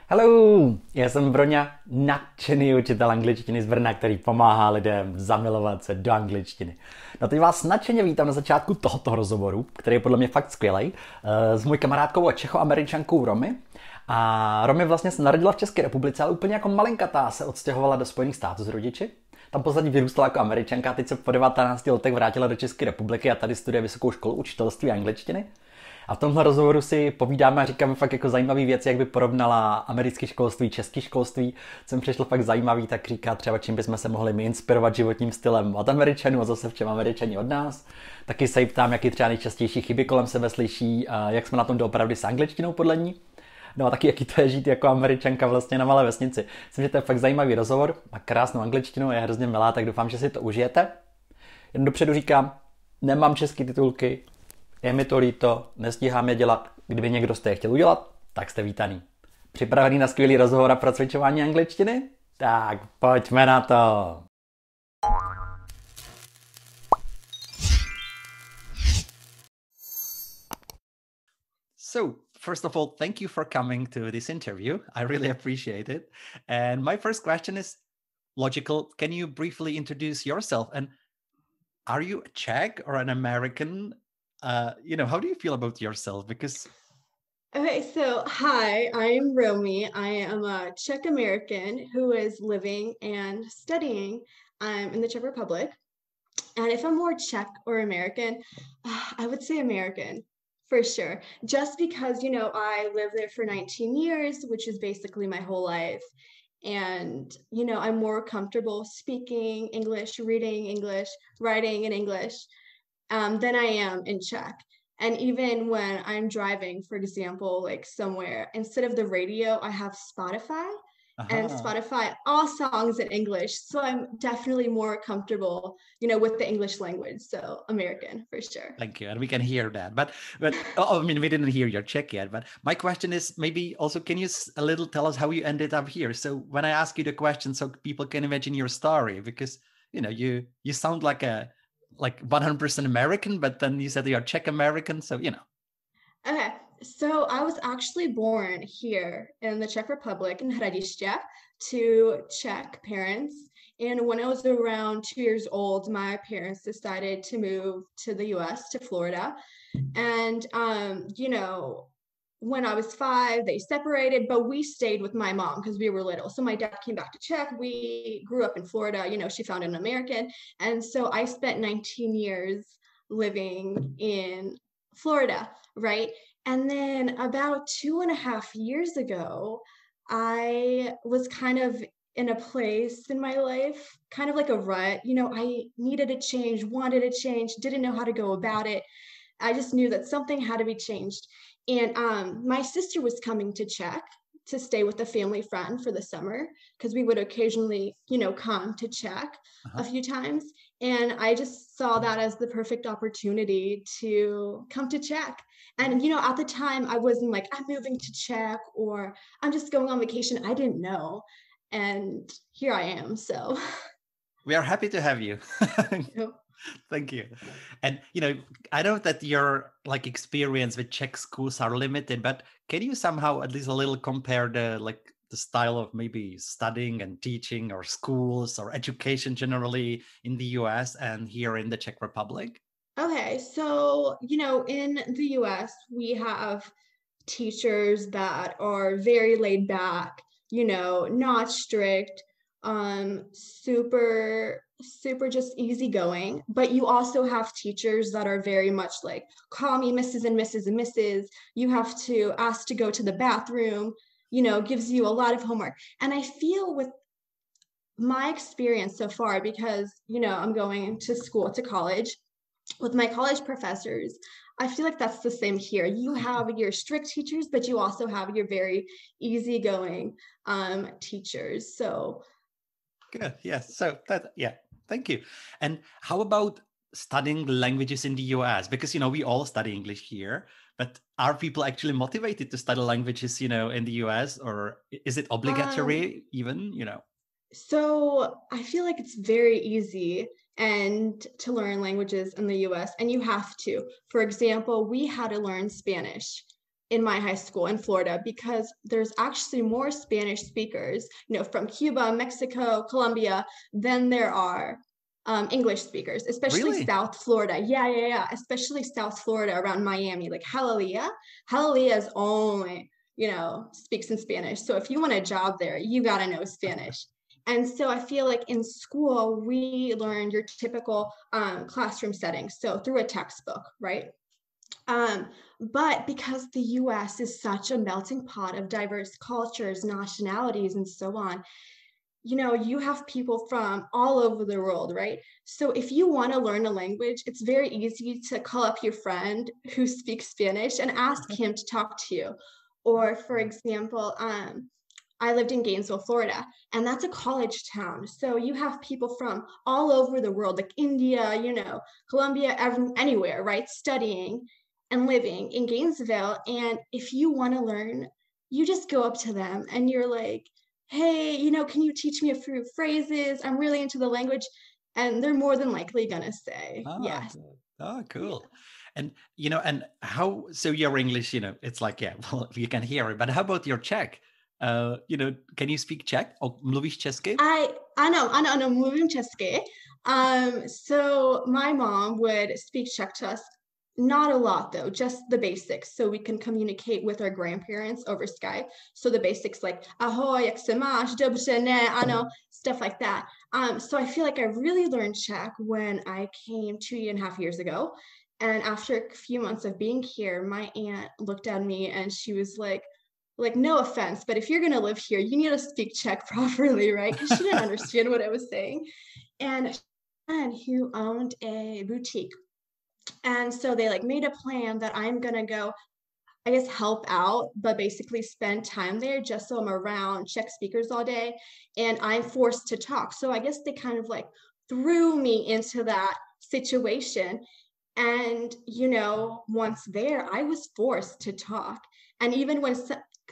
Hello, já jsem Broňa, nadšený učitel angličtiny z Brna, který pomáhá lidem zamilovat se do angličtiny. No teď vás nadšeně vítám na začátku tohoto rozhovoru, který je podle mě fakt skvělej, s mojí kamarádkou a Čechoameričankou Romy. A Romy vlastně se narodila v České republice, ale úplně jako malinkatá se odstěhovala do Spojených států s rodiči. Tam pozadí vyrůstala jako Američanka a teď se po 19 letech vrátila do České republiky a tady studuje vysokou školu učitelství a angličtiny. A v tomhle rozhovoru si povídáme a říkáme fakt jako zajímavé věci, jak by porovnala americké školství, české školství. Co mi přišlo fakt zajímavý, tak říká třeba, čím bychom se mohli my inspirovat životním stylem od Američanů a zase v čem Američani od nás. Taky se jí ptám, jaký třeba nejčastější chyby kolem sebe slyší a jak jsme na tom doopravdy s angličtinou podle ní. No a taky, jaký to je žít jako Američanka vlastně na malé vesnici. Myslím, že to je fakt zajímavý rozhovor a krásnou angličtinu, je hrozně milá, tak doufám, že si to užijete. Jen dopředu říkám, nemám české titulky, je mi to líto, nestíhám je dělat. Kdyby někdo jste je chtěl udělat, tak jste vítaný. Připravený na skvělý rozhovor a pro cvičování angličtiny? Tak pojďme na to! So, first of all, thank you for coming to this interview. I really appreciate it. And my first question is logical. Can you briefly introduce yourself? And are you a Czech or an American? How do you feel about yourself? Because Okay, so hi, I'm Romy. I am a Czech American who is living and studying in the Czech Republic. And if I'm more Czech or American, I would say American for sure. Just because, I lived there for 19 years, which is basically my whole life. And, I'm more comfortable speaking English, reading English, writing in English than I am in Czech. And even when I'm driving, for example, like somewhere, instead of the radio, I have Spotify and Spotify, all songs in English. So I'm definitely more comfortable, with the English language. So American for sure. Thank you. And we can hear that. But we didn't hear your Czech yet. But my question is maybe also, can you a little tell us how you ended up here? So when I ask you the question, so people can imagine your story, because, you sound like 100% American, but then you said you're Czech American, so Okay, so I was actually born here in the Czech Republic in Hradiště to Czech parents. And when I was around 2 years old, my parents decided to move to the US, to Florida. And, when I was 5, they separated, but we stayed with my mom because we were little. So my dad came back to Czech. We grew up in Florida. She found an American. And so I spent 19 years living in Florida, right? And then about 2.5 years ago, I was kind of in a place in my life, kind of like a rut. I needed a change, wanted a change, didn't know how to go about it. I just knew that something had to be changed. And my sister was coming to Czech to stay with a family friend for the summer because we would occasionally, come to Czech a few times. And I just saw that as the perfect opportunity to come to Czech. And, at the time I wasn't like, I'm moving to Czech or I'm just going on vacation. I didn't know. And here I am. So we are happy to have you. Thank you. And, I know that your experience with Czech schools are limited, but can you somehow at least a little compare the style of maybe studying and teaching or schools or education generally in the US and here in the Czech Republic? Okay. So, in the US, we have teachers that are very laid back, not strict, super just easygoing, but you also have teachers that are very much like, call me Mrs. and Mrs. and Mrs. You have to ask to go to the bathroom, gives you a lot of homework. And I feel with my experience so far, because, I'm going to school, to college, with my college professors, I feel like that's the same here. You have your strict teachers, but you also have your very easygoing teachers. So good. Yes. So thank you. And how about studying languages in the US? Because, we all study English here, but are people actually motivated to study languages, in the US, or is it obligatory even, So I feel like it's very easy and to learn languages in the US, and you have to. For example, we had to learn Spanish in my high school in Florida because there's actually more Spanish speakers, from Cuba, Mexico, Colombia than there are English speakers, especially Really? South Florida. Yeah. Especially South Florida around Miami, like Hialeah. Hialeah is only, speaks in Spanish. So if you want a job there, you got to know Spanish. And so I feel like in school, we learn your typical classroom setting. So through a textbook, right? But because the US is such a melting pot of diverse cultures, nationalities, and so on, you have people from all over the world, right? So if you want to learn a language, it's very easy to call up your friend who speaks Spanish and ask him to talk to you. Or for example, I lived in Gainesville, Florida, and that's a college town. So you have people from all over the world, like India, Colombia, anywhere, right? Studying and living in Gainesville. And if you want to learn, you just go up to them and you're like, hey, can you teach me a few phrases? I'm really into the language. And they're more than likely going to say yes. Oh, cool. Yeah. And how, so your English, it's like, well, you can hear it, but how about your Czech? Can you speak Czech? Or mluvíš česky? Ano, mluvím česky. So my mom would speak Czech to us. Not a lot though, just the basics. So we can communicate with our grandparents over Skype. So the basics like ahoj, jak se máš, dobře, ne, ano, stuff like that. So I feel like I really learned Czech when I came 2.5 years ago. And after a few months of being here, my aunt looked at me and she was like, no offense, but if you're going to live here, you need to speak Czech properly, right? Because she didn't understand what I was saying. And who owned a boutique. And so they made a plan that I'm going to go, I guess, help out, but basically spend time there just so I'm around Czech speakers all day and I'm forced to talk. So I guess they kind of threw me into that situation. And, once there, I was forced to talk. And even when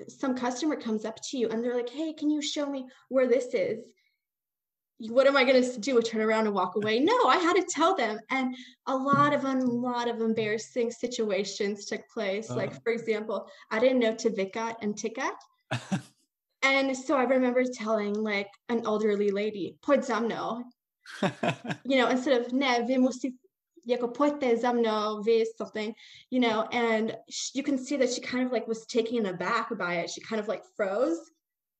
some customer comes up to you and they're like, hey, can you show me where this is? What am I going to do? Turn around and walk away? No, I had to tell them. And a lot of embarrassing situations took place. Like, for example, I didn't know to vykat and tikat. And so I remember telling an elderly lady, pojď za mnou. Instead of ne, vy musí, jako pojďte za mnou, vy something, and you can see that she kind of was taken aback by it. She kind of froze.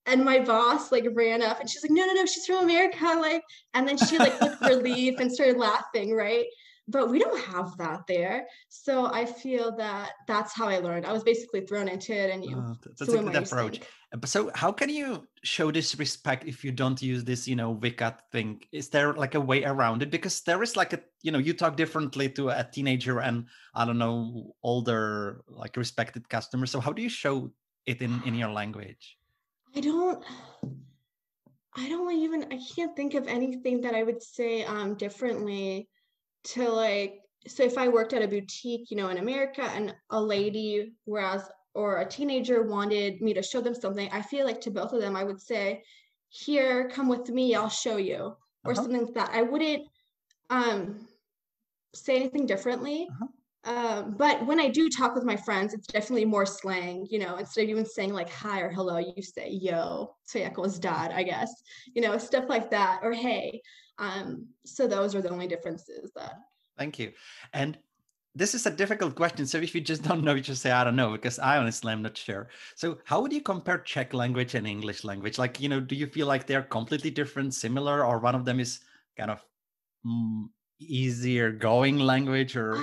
And my boss ran up and she's like, no, she's from America. And then she looked relief and started laughing, right? But we don't have that there. So I feel that that's how I learned. I was basically thrown into it and that's a good approach. So how can you show this respect if you don't use this, vykat thing? Is there a way around it? Because there is you talk differently to a teenager and I don't know, older, respected customers. So how do you show it in your language? I can't think of anything that I would say differently to so if I worked at a boutique, in America and a lady or a teenager wanted me to show them something, I feel to both of them, I would say, here, come with me, I'll show you, or something like that. I wouldn't say anything differently. But when I do talk with my friends, it's definitely more slang, instead of even saying hi or hello, you say yo, so jako zdar, I guess, stuff like that, or hey. So those are the only differences that. Thank you. And this is a difficult question. So if you just don't know, you just say, I don't know, because I honestly am not sure. So how would you compare Czech language and English language? Do you feel they're completely different, similar, or one of them is kind of easier going language, or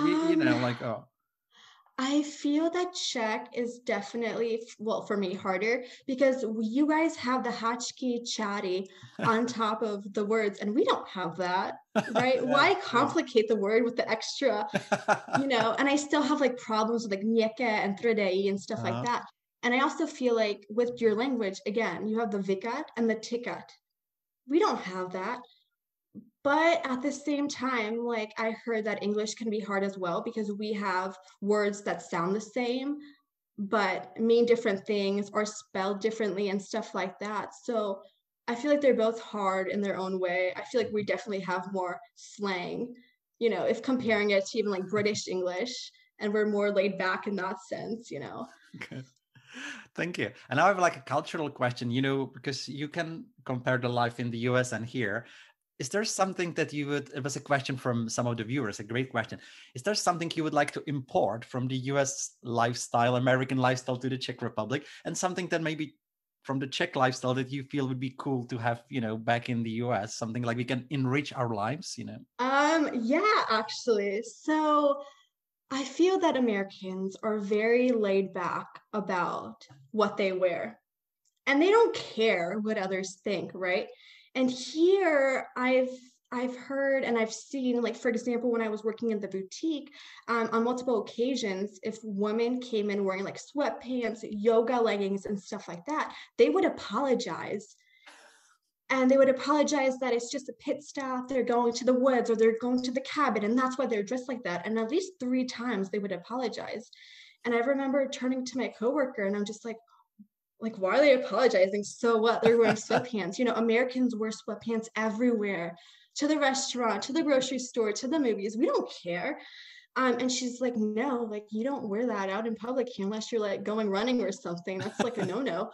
I feel that Czech is definitely, for me, harder because you guys have the hačky, čáry on top of the words and we don't have that, right? Yeah, why complicate the word with the extra, and I still have problems with měkké and tvrdé and stuff like that. And I also feel with your language, again, you have the vykat and the tikat. We don't have that. But at the same time, I heard that English can be hard as well because we have words that sound the same, but mean different things or spelled differently and stuff like that. So I feel they're both hard in their own way. I feel we definitely have more slang, if comparing it to even British English and we're more laid back in that sense, you know. Okay. Thank you. And I have like a cultural question, you know, because you can compare the life in the US and here. Is there something that you would, it was a question from some of the viewers, a great question. Is there something you would like to import from the US lifestyle, American lifestyle to the Czech Republic, and something that maybe from the Czech lifestyle that you feel would be cool to have, you know, back in the US, something like we can enrich our lives, you know? Yeah, actually. So I feel that Americans are very laid back about what they wear, and they don't care what others think, right? And here I've heard and I've seen, like, for example, when I was working in the boutique, on multiple occasions, if women came in wearing like sweatpants, yoga leggings, and stuff like that, they would apologize. And they would apologize that it's just a pit stop, they're going to the woods or they're going to the cabin, and that's why they're dressed like that. And at least 3 times they would apologize. And I remember turning to my coworker and I'm just like, why are they apologizing? So what? They're wearing sweatpants. You know, Americans wear sweatpants everywhere, to the restaurant, to the grocery store, to the movies. We don't care. And she's like, no, like, you don't wear that out in public here unless you're like going running or something. That's like a no-no.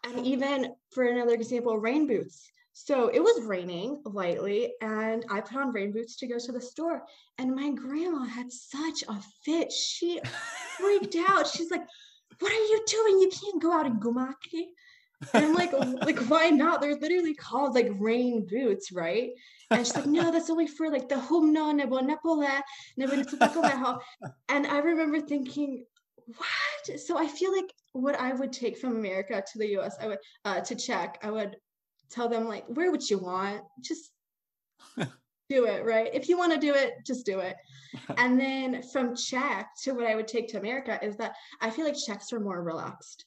And even for another example, rain boots. So it was raining lightly and I put on rain boots to go to the store. And my grandma had such a fit. She freaked out. She's like, what are you doing? You can't go out in gumaki. And I'm like, why not? They're literally called like rain boots, right? And she's like, no, that's only for like the humno nebo nepole, nebo něco takového. And I remember thinking, what? So I feel like what I would take from America to the US, I would to Czech, I would tell them, like, wear what you want, just do it, right? If you want to do it, just do it. And then from Czech to what I would take to America is that I feel like Czechs are more relaxed.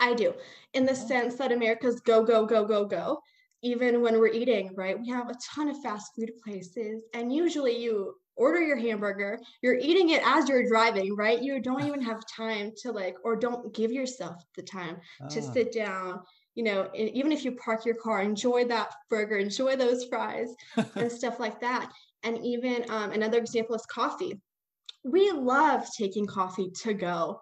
I do, in the sense that America's go, go, go, go, go. Even when we're eating, right? We have a ton of fast food places, and usually you order your hamburger, you're eating it as you're driving, right? You don't even have time to like, or don't give yourself the time to sit down, you know, even if you park your car, enjoy that burger, enjoy those fries and stuff like that. And even another example is coffee. We love taking coffee to go.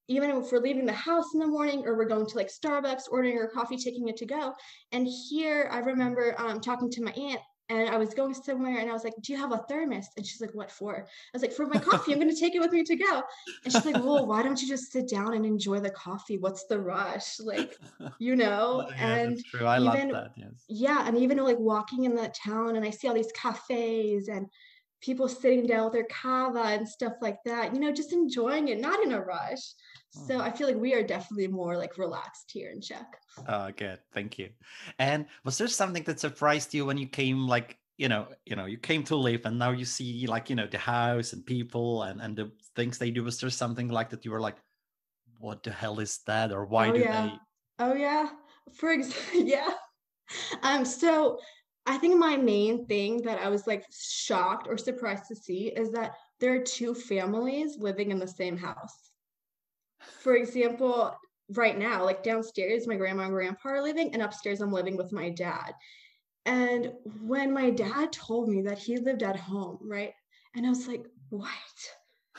Even if we're leaving the house in the morning or we're going to like Starbucks, ordering our coffee, taking it to go. And here I remember talking to my aunt, and I was going somewhere and I was like, do you have a thermos? And she's like, what for? I was like, for my coffee. I'm going to take it with me to go. And she's like, well, why don't you just sit down and enjoy the coffee? What's the rush? Like, you know, Yeah, and that's true. I love that. Yes. Yeah. And even like walking in the town and I see all these cafes and people sitting down with their kava and stuff like that, you know, just enjoying it, not in a rush. So I feel like we are definitely more like relaxed here in Czech. Oh, good. Thank you. And was there something that surprised you when you came, like, you came to live and now you see, like, the house and people and the things they do? Was there something like that you were like, what the hell is that? Or why do they? Oh, yeah. For example, yeah. So I think my main thing that I was like shocked or surprised to see is that there are 2 families living in the same house. For example, right now, like downstairs, my grandma and grandpa are living, and upstairs I'm living with my dad. And when my dad told me that he lived at home, right? And I was like, what?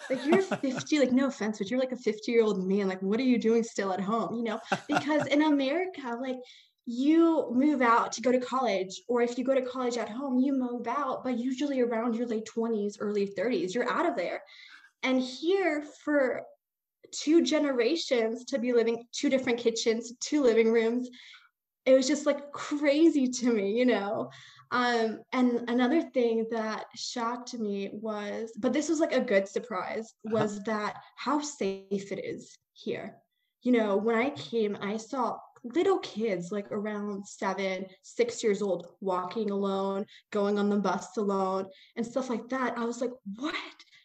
Like, you're 50, like, no offense, but you're like a 50-year-old man. Like, what are you doing still at home? You know, because in America, like, you move out to go to college, or if you go to college at home, you move out, but usually around your late 20s, early 30s, you're out of there. And here, for 2 generations to be living 2 different kitchens, 2 living rooms, it was just like crazy to me, you know. And another thing that shocked me was, but this was like a good surprise, was that how safe it is here. You know, when I came, I saw little kids like around 7, 6 years old walking alone, going on the bus alone and stuff like that. I was like, what?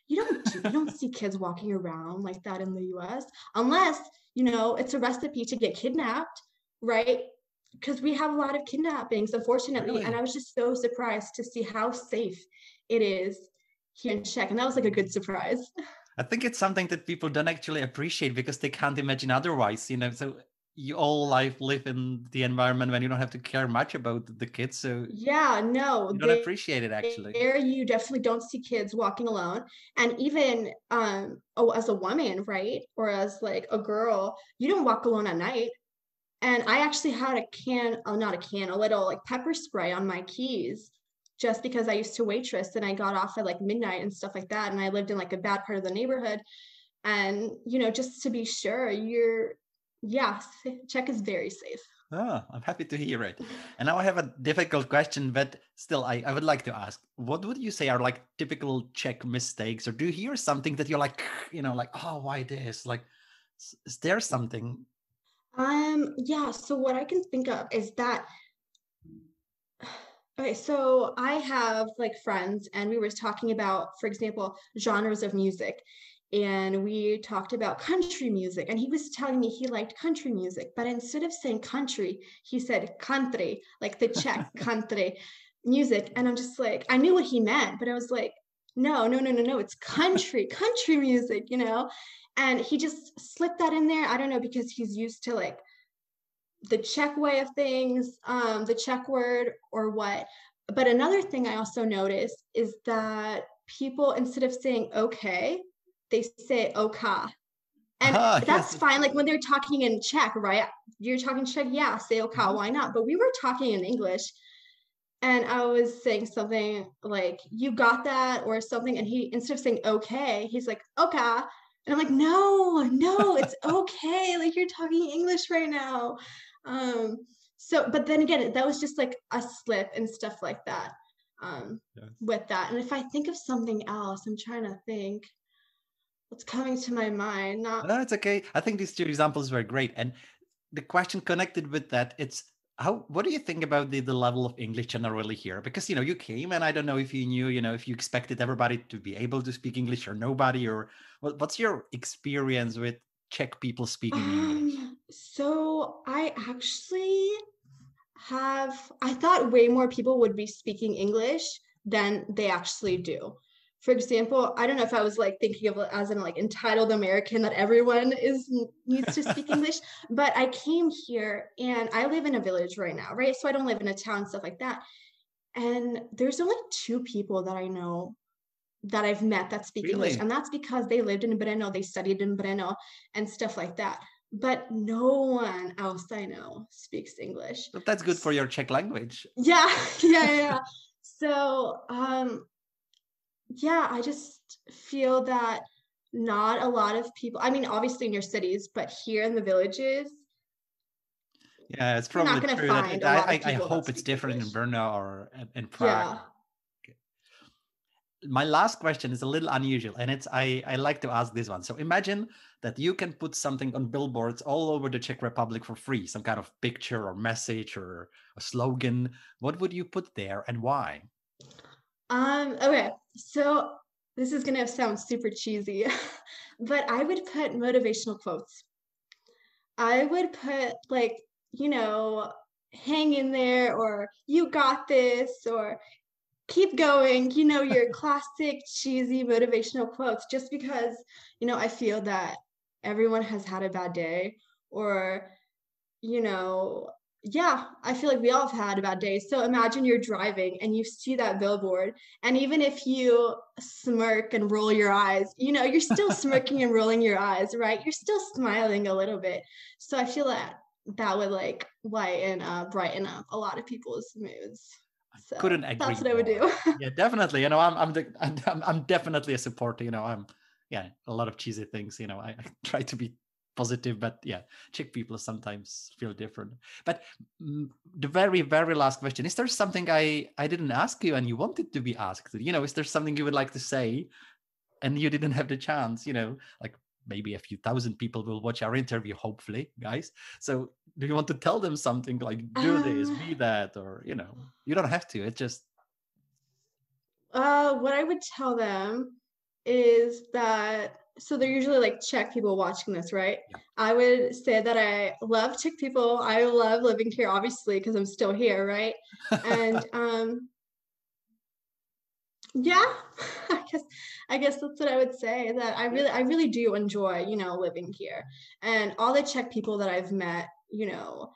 You don't see kids walking around like that in the US unless, you know, it's a recipe to get kidnapped, right? Because we have a lot of kidnappings, unfortunately. Really? And I was just so surprised to see how safe it is here in Czech. And that was like a good surprise. I think it's something that people don't actually appreciate because they can't imagine otherwise, you know. So you all live in the environment when you don't have to care much about the kids. So yeah, no, you don't appreciate it actually. There you definitely don't see kids walking alone. And even as a woman, right? Or as like a girl, you don't walk alone at night. And I actually had a little like pepper spray on my keys just because I used to waitress and I got off at like midnight and stuff like that. And I lived in like a bad part of the neighborhood. And, you know, just to be sure, Czech is very safe. Oh, I'm happy to hear it. And now I have a difficult question, but still, I would like to ask, what would you say are like typical Czech mistakes? Or do you hear something that you're like, you know, like, oh, why this? Like, is there something? Yeah, so what I can think of is that, okay, so I have like friends and we were talking about, for example, genres of music. And we talked about country music. And he was telling me he liked country music, but instead of saying country, he said country, like the Czech country music. And I'm just like, I knew what he meant, but I was like, no, it's country music, you know? And he just slipped that in there. I don't know, because he's used to like the Czech way of things, the Czech word or what. But another thing I also noticed is that people, instead of saying okay, they say oka. And that's fine. Like when they're talking in Czech, right? You're talking Czech, yeah, say oka, why not? But we were talking in English and I was saying something like, you got that or something. And he, instead of saying okay, he's like, oka. And I'm like, no, it's okay. Like you're talking English right now. So, but then again, that was just like a slip and stuff like that with that. And if I think of something else, I'm trying to think. What's coming to my mind? No, it's okay. I think these two examples were great. And the question connected with that, it's what do you think about the level of English generally here? Because, you know, you came and I don't know if you knew, you know, if you expected everybody to be able to speak English or nobody, or what's your experience with Czech people speaking English? So I actually I thought way more people would be speaking English than they actually do. For example, I don't know if I was like thinking of it as an like entitled American that everyone needs to speak English, but I came here and I live in a village right now, right? So I don't live in a town, stuff like that. And there's only 2 people that I know that I've met that speak English. And that's because they lived in Brno, they studied in Brno and stuff like that. But no one else I know speaks English. But that's good for your Czech language. Yeah. So, yeah, I just feel that not a lot of people, I mean, obviously in your cities, but here in the villages, yeah, it's probably not going to find I hope it's different English. In Brno or in Prague. Yeah. My last question is a little unusual, and it's I like to ask this one. So imagine that you can put something on billboards all over the Czech Republic for free, some kind of picture or message or a slogan. What would you put there and why? Okay, so this is gonna sound super cheesy, but I would put motivational quotes. I would put like, you know, hang in there, or you got this, or keep going, you know, your classic cheesy motivational quotes, just because, you know, I feel that everyone has had a bad day, or, you know, yeah, I feel like we all have had a bad day. So imagine you're driving and you see that billboard, and even if you smirk and roll your eyes, you know, you're still smirking and rolling your eyes, right? You're still smiling a little bit. So I feel that would like brighten up a lot of people's moods. So couldn't agree. That's what I would do. Yeah, definitely. You know, I'm definitely a supporter. You know, a lot of cheesy things. You know, I try to be positive, but yeah, Czech people sometimes feel different. But the very, very last question: is there something I didn't ask you and you wanted to be asked? You know, is there something you would like to say and you didn't have the chance? You know, like maybe a few thousand people will watch our interview, hopefully, guys. So do you want to tell them something like do this, be that, or, you know, you don't have to, it's just. What I would tell them is that, so they're usually like Czech people watching this, right? Yeah. I would say that I love Czech people. I love living here, obviously, because I'm still here, right? And yeah, I guess that's what I would say, that I really do enjoy, you know, living here. And all the Czech people that I've met, you know,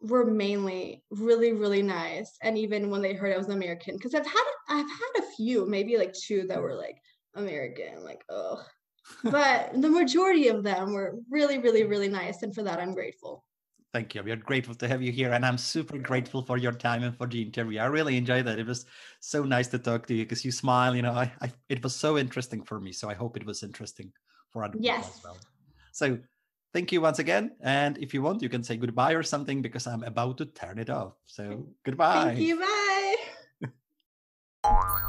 were mainly really, really nice. And even when they heard I was American, because I've had a few, maybe like 2 that were like American, like, ugh. But the majority of them were really, really, really nice. And for that, I'm grateful. Thank you. We are grateful to have you here. And I'm super grateful for your time and for the interview. I really enjoyed that. It was so nice to talk to you because you smile, you know, it was so interesting for me. So I hope it was interesting for other people as well. So thank you once again. And if you want, you can say goodbye or something because I'm about to turn it off. So goodbye. Thank you. Bye.